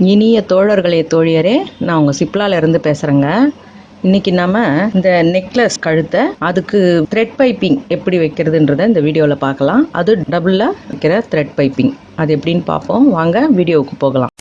இனிய தோழர்களே தோழியரே, நான் உங்கள் சிப்லால இருந்து பேசுகிறேங்க. இன்றைக்கி நம்ம இந்த நெக்லஸ் கழுத்தை அதுக்கு த்ரெட் பைப்பிங் எப்படி வைக்கிறதுன்றதை இந்த வீடியோவில் பார்க்கலாம். அது டபுளாக வைக்கிற த்ரெட் பைப்பிங் அது எப்படின்னு பார்ப்போம். வாங்க வீடியோவுக்கு போகலாம்.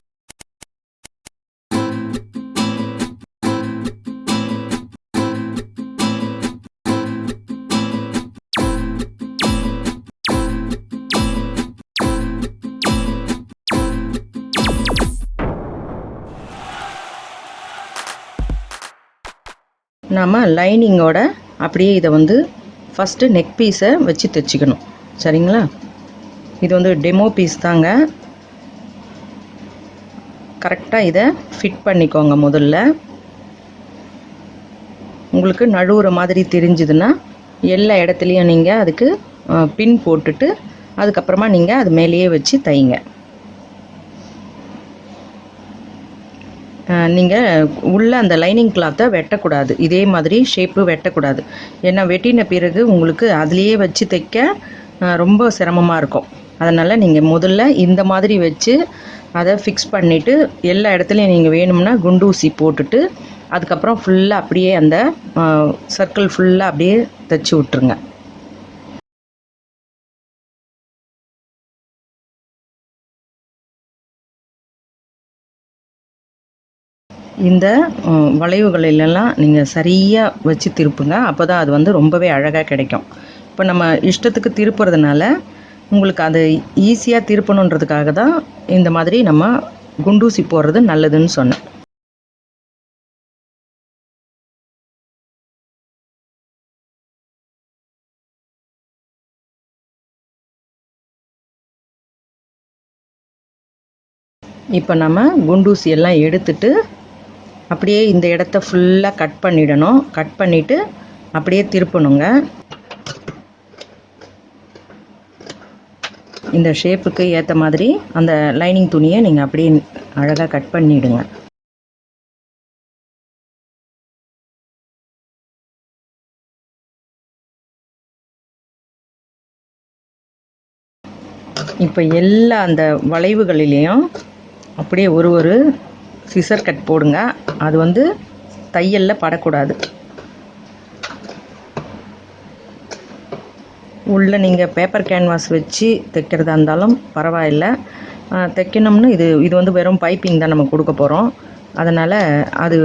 நாம் லைனிங்கோட அப்படியே இதை ஃபஸ்ட்டு நெக் பீஸை வச்சு தைச்சிக்கணும். சரிங்களா? இது டெமோ பீஸ் தாங்க. கரெக்டாக இதை ஃபிட் பண்ணிக்கோங்க. முதல்ல உங்களுக்கு நழுவுற மாதிரி தெரிஞ்சுதுன்னா எல்லா இடத்துலையும் நீங்கள் அதுக்கு பின் போட்டுட்டு அதுக்கப்புறமா நீங்கள் அது மேலேயே வச்சு தைங்க. நீங்கள் உள்ளே அந்த லைனிங் கிளாத்தை வெட்டக்கூடாது. இதே மாதிரி ஷேப்பு வெட்டக்கூடாது. ஏன்னா வெட்டின பிறகு உங்களுக்கு அதுலேயே வச்சு தைக்க ரொம்ப சிரமமாக இருக்கும். அதனால் நீங்கள் முதல்ல இந்த மாதிரி வச்சு அதை ஃபிக்ஸ் பண்ணிவிட்டு எல்லா இடத்துலையும் நீங்கள் வேணும்னா குண்டூசி போட்டுட்டு அதுக்கப்புறம் ஃபுல்லாக அப்படியே அந்த சர்க்கிள் ஃபுல்லாக அப்படியே தைச்சி விட்ருங்க. இந்த வளைவுகளிலெல்லாம் நீங்கள் சரியாக வச்சு திருப்புங்க. அப்போ தான் அது ரொம்பவே அழகாக கிடைக்கும். இப்போ நம்ம இஷ்டத்துக்கு திருப்புறதுனால உங்களுக்கு அது ஈஸியாக திருப்பணுன்றதுக்காக தான் இந்த மாதிரி நம்ம குண்டூசி போடுறது நல்லதுன்னு சொன்னேன். இப்போ நம்ம குண்டூசி எல்லாம் எடுத்துட்டு அப்படியே இந்த இடத்த ஃபுல்லாக கட் பண்ணிடணும். கட் பண்ணிவிட்டு அப்படியே திருப்பணுங்க. இந்த ஷேப்புக்கு ஏற்ற மாதிரி அந்த லைனிங் துணியை நீங்கள் அப்படியே அழகாக கட் பண்ணிவிடுங்க. இப்போ எல்லா அந்த வளைவுகளிலையும் அப்படியே ஒரு சிசர் கட் போடுங்க. அது தையலில் படக்கூடாது. உள்ளே நீங்கள் பேப்பர் கேன்வாஸ் வச்சு தைக்கிறதா இருந்தாலும் பரவாயில்லை. தைக்கணும்னு இது வெறும் பைப்பிங் தான் நம்ம கொடுக்க போகிறோம். அதனால் அது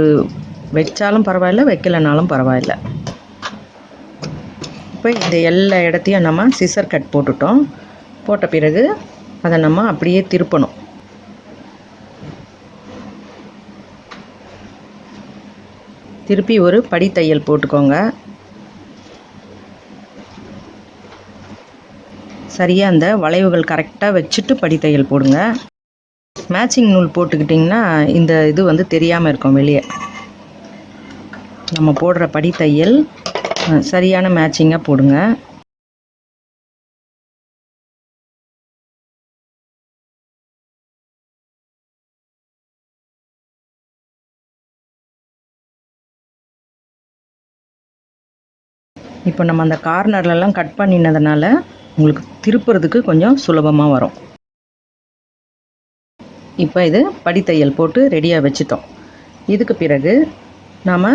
வச்சாலும் பரவாயில்லை, வைக்கலைனாலும் பரவாயில்லை. இப்போ இந்த எல்லா இடத்தையும் நம்ம சிசர் கட் போட்டுட்டோம். போட்ட பிறகு அதை நம்ம அப்படியே திருப்பணும். திருப்பி ஒரு படி தையல் போட்டுக்கோங்க. சரியாக அந்த வளைவுகள் கரெக்டாக வச்சுட்டு படி தையல் போடுங்க. மேட்சிங் நூல் போட்டுக்கிட்டிங்கன்னா இந்த இது தெரியாமல் இருக்கும். வெளியே நம்ம போடுற படி தையல் சரியான மேட்சிங்காக போடுங்க. இப்போ நம்ம அந்த கார்னர்லலாம் கட் பண்ணினதுனால உங்களுக்கு திருப்புறதுக்கு கொஞ்சம் சுலபமாக வரும். இப்போ இது படித்தையல் போட்டு ரெடியாக வச்சுட்டோம். இதுக்கு பிறகு நாம்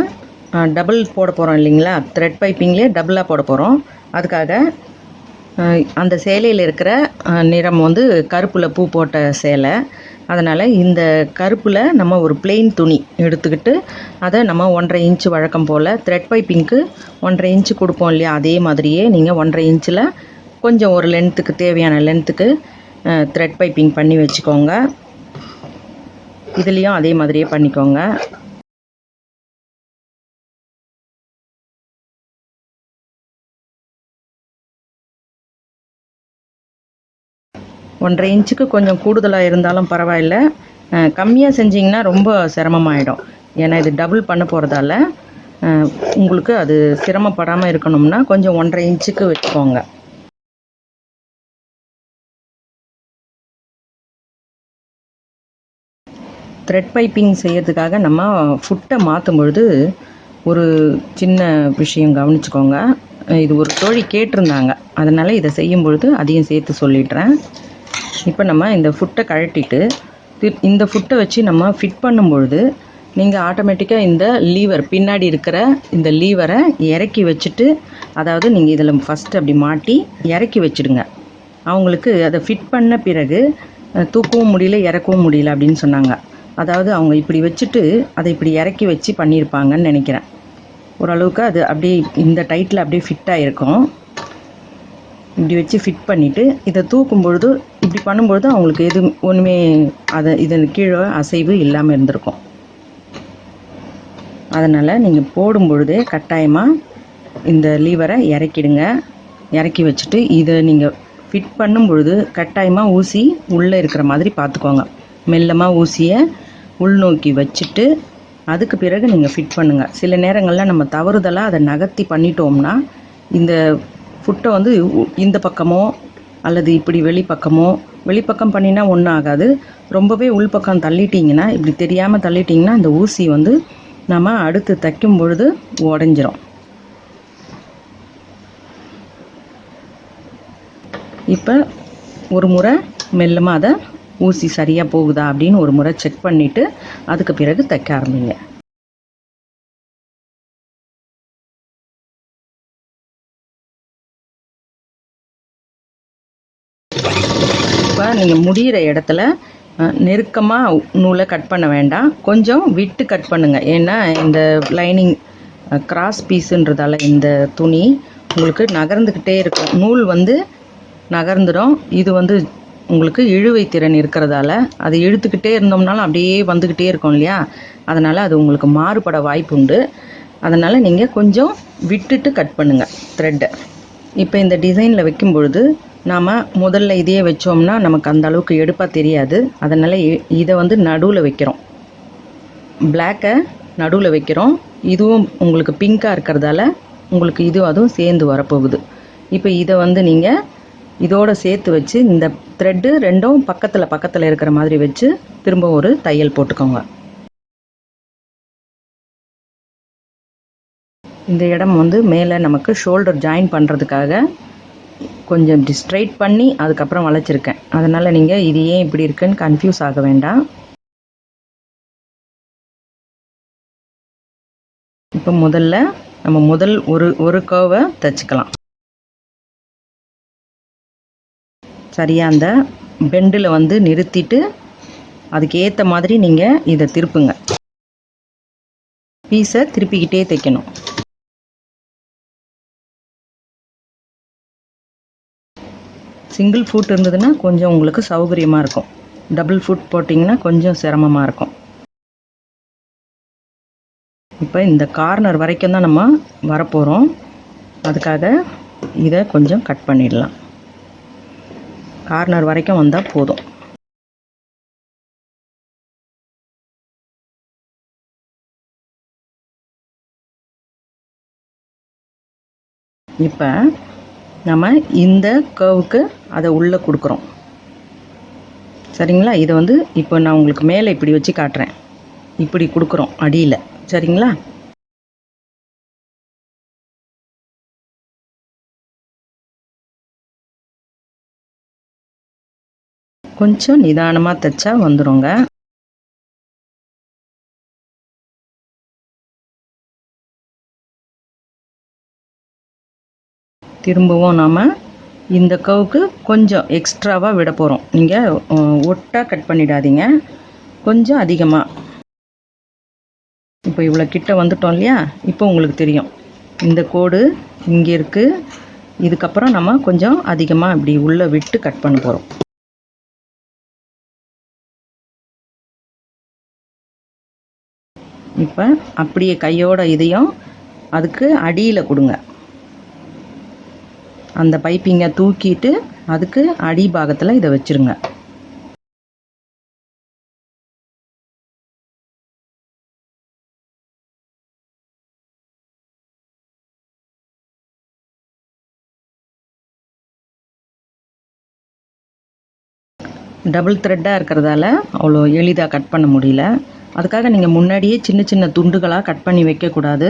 டபுள் போட போகிறோம் இல்லைங்களா? த்ரெட் பைப்பிங்லேயே டபுளாக போட போகிறோம். அதுக்காக அந்த சேலையில் இருக்கிற நிறம் கருப்பில் பூ போட்ட சேலை. அதனால் இந்த கருப்பில் நம்ம ஒரு பிளெயின் துணி எடுத்துக்கிட்டு அதை நம்ம 1.5 இன்ச்சு வழக்கம் போல் த்ரெட் பைப்பிங்க்கு 1.5 இன்ச்சு கொடுப்போம் இல்லையா? அதே மாதிரியே நீங்கள் 1.5 இன்ச்சில் கொஞ்சம் ஒரு லென்த்துக்கு தேவையான லென்த்துக்கு த்ரெட் பைப்பிங் பண்ணி வச்சுக்கோங்க. இதுலேயும் அதே மாதிரியே பண்ணிக்கோங்க. ஒன்றரை இன்ச்சுக்கு கொஞ்சம் கூடுதலாக இருந்தாலும் பரவாயில்ல. கம்மியாக செஞ்சிங்கன்னா ரொம்ப சிரமமாயிடும். ஏன்னா இது டபுள் பண்ண போகிறதால உங்களுக்கு அது சிரமப்படாமல் இருக்கணும்னா கொஞ்சம் 1.5 இன்ச்சுக்கு வச்சுக்கோங்க. த்ரெட் பைப்பிங் செய்யறதுக்காக நம்ம ஃபுட்டை மாற்றும் பொழுது ஒரு சின்ன விஷயம் கவனிச்சுக்கோங்க. இது ஒரு தோழி கேட்டிருந்தாங்க, அதனால் இதை செய்யும் பொழுது அதையும் சேர்த்து சொல்லிடுறேன். இப்போ நம்ம இந்த ஃபுட்டை கழட்டிட்டு இந்த ஃபுட்டை வச்சு நம்ம ஃபிட் பண்ணும்பொழுது நீங்கள் ஆட்டோமேட்டிக்காக இந்த லீவர் பின்னாடி இருக்கிற இந்த லீவரை இறக்கி வச்சுட்டு, அதாவது நீங்கள் இதில் ஃபஸ்ட்டு அப்படி மாட்டி இறக்கி வச்சுடுங்க. அவங்களுக்கு அதை ஃபிட் பண்ண பிறகு தூக்கவும் முடியல இறக்கவும் முடியல அப்படின்னு சொன்னாங்க. அதாவது அவங்க இப்படி வச்சுட்டு அதை இப்படி இறக்கி வச்சு பண்ணியிருப்பாங்கன்னு நினைக்கிறேன். ஓரளவுக்கு அது அப்படியே இந்த டைட்டில் அப்படியே ஃபிட்டாக இருக்கும். இப்படி வச்சு ஃபிட் பண்ணிவிட்டு இதை தூக்கும் பொழுது இப்படி பண்ணும்பொழுது அவங்களுக்கு எது ஒன்றுமே இதன் கீழே அசைவு இல்லாமல் இருந்திருக்கும். அதனால் நீங்கள் போடும் பொழுதே கட்டாயமாக இந்த லீவரை இறக்கிடுங்க. இறக்கி வச்சுட்டு இதை நீங்கள் ஃபிட் பண்ணும் பொழுது கட்டாயமாக ஊசி உள்ளே இருக்கிற மாதிரி பார்த்துக்கோங்க. மெல்லமாக ஊசியை உள்நோக்கி வச்சுட்டு அதுக்கு பிறகு நீங்கள் ஃபிட் பண்ணுங்கள். சில நேரங்களில் நம்ம தவறுதலாக அதை நகர்த்தி பண்ணிட்டோம்னா இந்த ஃபுட்டை வந்து இந்த பக்கமோ அல்லது இப்படி வெளிப்பக்கம் பண்ணினா ஒன்றும் ஆகாது. ரொம்பவே உள்பக்கம் தள்ளிட்டிங்கன்னா, இப்படி தெரியாமல் தள்ளிட்டிங்கன்னா அந்த ஊசி வந்து நம்ம அடுத்து தைக்கும் பொழுது உடஞ்சிரும். இப்போ ஒரு முறை மெல்லமாக அதை ஊசி சரியாக போகுதா அப்படின்னு ஒரு முறை செக் பண்ணிவிட்டு அதுக்கு பிறகு தைக்க ஆரம்பிங்க. இப்போ நீங்கள் முடிகிற இடத்துல நெருக்கமாக நூலை கட் பண்ண வேண்டாம், கொஞ்சம் விட்டு கட் பண்ணுங்கள். ஏன்னா இந்த லைனிங் கிராஸ் பீஸுன்றதால இந்த துணி உங்களுக்கு நகர்ந்துக்கிட்டே இருக்கும். நூல் வந்து நகர்ந்துடும். இது வந்து உங்களுக்கு இழுவை திறன் இருக்கிறதால அது இழுத்துக்கிட்டே இருந்தோம்னாலும் அப்படியே வந்துக்கிட்டே இருக்கும் இல்லையா, அதனால் அது உங்களுக்கு மாறுபட வாய்ப்பு உண்டு. அதனால் நீங்கள் கொஞ்சம் விட்டுட்டு கட் பண்ணுங்கள் த்ரெட்டை. இப்போ இந்த டிசைனில் வைக்கும் பொழுது நாம் முதல்ல இதையே வச்சோம்னா நமக்கு அந்த அளவுக்கு எடுப்பாக தெரியாது. அதனால் இதை வந்து நடுவில் வைக்கிறோம், பிளாக்கை நடுவில் வைக்கிறோம். இதுவும் உங்களுக்கு பிங்காக இருக்கிறதால உங்களுக்கு அதுவும் சேர்ந்து வரப்போகுது. இப்போ இதை வந்து நீங்கள் இதோடு சேர்த்து வச்சு இந்த த்ரெட்டு ரெண்டும் பக்கத்தில் இருக்கிற மாதிரி வச்சு திரும்ப ஒரு தையல் போட்டுக்கோங்க. இந்த இடம் வந்து மேலே நமக்கு ஷோல்டர் ஜாயின் பண்ணுறதுக்காக கொஞ்சம் இப்படி ஸ்ட்ரைட் பண்ணி அதுக்கப்புறம் வளைச்சிருக்கேன். அதனால் நீங்கள் இது ஏன் இப்படி இருக்குன்னு கன்ஃபியூஸ் ஆக வேண்டாம். இப்போ முதல்ல நம்ம ஒரு கர்வை தைச்சிக்கலாம். சரியாக அந்த பெண்டில் வந்து நிறுத்திட்டு அதுக்கு ஏற்ற மாதிரி நீங்கள் இதை திருப்புங்க. பீஸை திருப்பிக்கிட்டே தைக்கணும். சிங்கிள் ஃபுட் இருந்ததுன்னா கொஞ்சம் உங்களுக்கு சௌகரியமாக இருக்கும். டபுள் ஃபுட் போட்டிங்கன்னா கொஞ்சம் சிரமமாக இருக்கும். இப்போ இந்த கார்னர் வரைக்கும் தான் நம்ம வரப்போகிறோம். அதுக்காக இதை கொஞ்சம் கட் பண்ணிடலாம். கார்னர் வரைக்கும் வந்தால் போதும். இப்போ நம்ம இந்த கர்வுக்கு அதை உள்ளே கொடுக்குறோம். சரிங்களா? இதை வந்து இப்போ நான் உங்களுக்கு மேலே இப்படி வச்சு காட்டுறேன். இப்படி கொடுக்குறோம் அடியில். சரிங்களா? கொஞ்சம் நிதானமாக தைச்சா வந்துடுங்க. திரும்பவும் நாம் இந்த கர்வுக்கு கொஞ்சம் எக்ஸ்ட்ராவாக விட போகிறோம். நீங்கள் ஒட்டாக கட் பண்ணிடாதீங்க, கொஞ்சம் அதிகமாக. இப்போ இவ்வளோ கிட்ட வந்துட்டோம் இல்லையா, இப்போ உங்களுக்கு தெரியும் இந்த கோடு இங்கே இருக்குது. இதுக்கப்புறம் நம்ம கொஞ்சம் அதிகமாக இப்படி உள்ளே விட்டு கட் பண்ண போகிறோம். இப்போ அப்படியே கையோட இதையும் அதுக்கு அடியில் கொடுங்க. அந்த பைப்பிங்கை தூக்கிட்டு அதுக்கு அடி பாகத்தில் இதை வச்சுருங்க. டபுள் த்ரெட்டாக இருக்கிறதால அவ்வளோ எளிதாக கட் பண்ண முடியல. அதுக்காக நீங்கள் முன்னாடியே சின்ன சின்ன துண்டுகளாக கட் பண்ணி வைக்கக்கூடாது.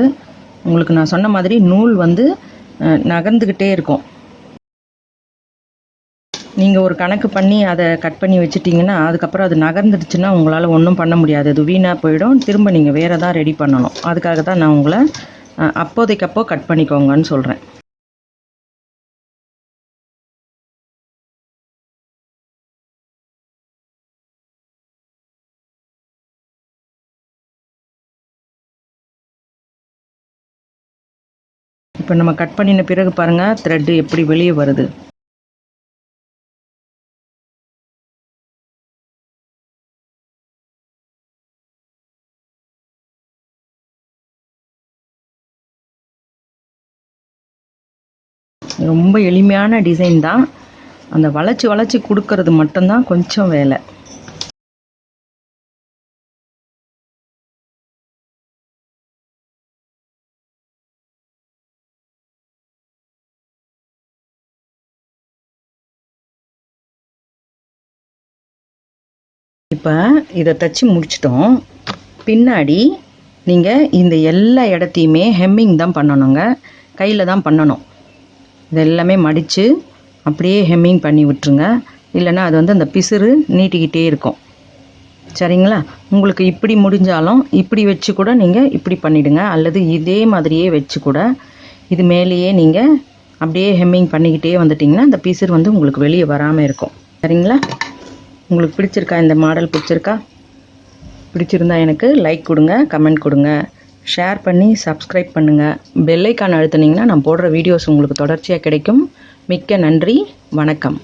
உங்களுக்கு நான் சொன்ன மாதிரி நூல் வந்து நகர்ந்துக்கிட்டே இருக்கும். நீங்கள் ஒரு கணக்கு பண்ணி அதை கட் பண்ணி வச்சிட்டிங்கன்னா அதுக்கப்புறம் அது நகர்ந்துடுச்சுன்னா உங்களால் ஒன்றும் பண்ண முடியாது. அது வீணாக போயிடும். திரும்ப நீங்கள் வேறு தான் ரெடி பண்ணணும். அதுக்காக தான் நான் உங்களை அப்போதைக்கப்போ கட் பண்ணிக்கோங்கன்னு சொல்கிறேன். இப்போ நம்ம கட் பண்ணின பிறகு பாருங்கள் த்ரெட்டு எப்படி வெளியே வருது. ரொம்ப எளிமையான டிசைன் தான். அந்த வளைச்சி வளைச்சி கொடுக்கறது மட்டும்தான் கொஞ்சம் வேலை. இப்போ இதை தைச்சி முடிச்சிட்டோம். பின்னாடி நீங்கள் இந்த எல்லா இடத்தையுமே ஹெம்மிங் தான் பண்ணணுங்க. கையில் தான் பண்ணணும். இது எல்லாமே மடித்து அப்படியே ஹெம்மிங் பண்ணி விட்டுருங்க. இல்லைன்னா அது வந்து அந்த பிசுறு நீட்டிக்கிட்டே இருக்கும். சரிங்களா? உங்களுக்கு இப்படி முடிஞ்சாலும் இப்படி வச்சு கூட நீங்கள் இப்படி பண்ணிவிடுங்க. அல்லது இதே மாதிரியே வச்சு கூட இது மேலேயே நீங்கள் அப்படியே ஹெம்மிங் பண்ணிக்கிட்டே வந்துட்டிங்கன்னா அந்த பிசுறு வந்து உங்களுக்கு வெளியே வராமல் இருக்கும். சரிங்களா? உங்களுக்கு பிடிச்சிருக்கா? இந்த மாடல் பிடிச்சிருக்கா? பிடிச்சிருந்தா எனக்கு லைக் கொடுங்க, கமெண்ட் கொடுங்க, ஷேர் பண்ணி சப்ஸ்கிரைப் பண்ணுங்கள். பெல் ஐக்கான் அழுத்துனீங்கன்னா நான் போடுற வீடியோஸ் உங்களுக்கு தொடர்ச்சியாக கிடைக்கும். மிக்க நன்றி. வணக்கம்.